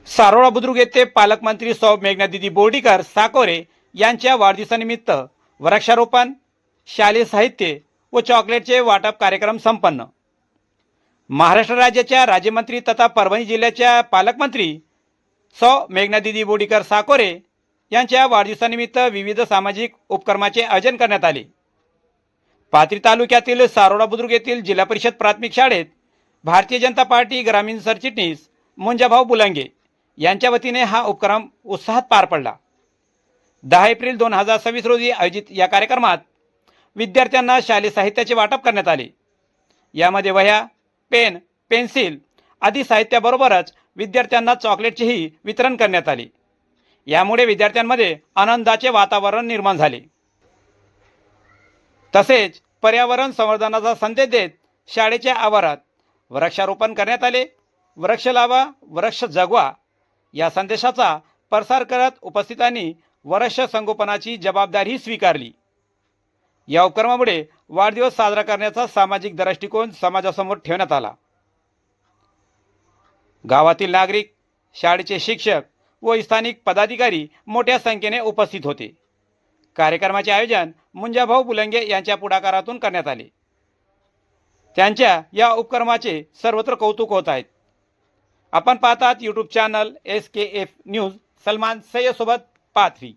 सारोळा बुद्रुक येथे पालकमंत्री सौ मेघनादिदी बोर्डीकर साकोरे यांच्या वाढदिवसानिमित्त वृक्षारोपण, शालेय साहित्य व चॉकलेटचे वाटप कार्यक्रम संपन्न। महाराष्ट्र राज्याच्या राज्यमंत्री तथा परभणी जिल्ह्याच्या पालकमंत्री सौ मेघनादिदी बोर्डीकर साकोरे यांच्या वाढदिवसानिमित्त विविध सामाजिक उपक्रमाचे आयोजन करण्यात आले। पाथरी तालुक्यातील सारोळा बुद्रुक येथील जिल्हा परिषद प्राथमिक शाळेत भारतीय जनता पार्टी ग्रामीण सरचिटणीस मुंजाभाऊ बुलंगे यांच्या वतीने हा उपक्रम उत्साहात पार पडला। 10 एप्रिल 2026 रोजी आयोजित या कार्यक्रमात विद्यार्थ्यांना शालेय साहित्याचे वाटप करण्यात आले। यामध्ये वह्या, पेन, पेन्सिल आदी साहित्याबरोबरच विद्यार्थ्यांना चॉकलेटचेही वितरण करण्यात आले। यामुळे विद्यार्थ्यांमध्ये आनंदाचे वातावरण निर्माण झाले। तसेच पर्यावरण संवर्धनाचा संदेश देत शाळेच्या आवारात वृक्षारोपण करण्यात आले। वृक्ष लावा, वृक्ष जगवा या संदेशाचा प्रसार करत उपस्थितांनी वृक्ष संगोपनाची जबाबदारी स्वीकारली। या उपक्रमामुळे वाढदिवस साजरा करण्याचा सामाजिक दृष्टिकोन समाजासमोर ठेवण्यात आला। गावातील नागरिक, शाळेचे शिक्षक व स्थानिक पदाधिकारी मोठ्या संख्येने उपस्थित होते। कार्यक्रमाचे आयोजन मुंजाभाऊ बुलंगे यांच्या पुढाकारातून करण्यात आले। त्यांच्या या उपक्रमाचे सर्वत्र कौतुक होत आहे। आपण पाहतात YouTube channel SKF news. Salman Sayyad सोबत पाथरी।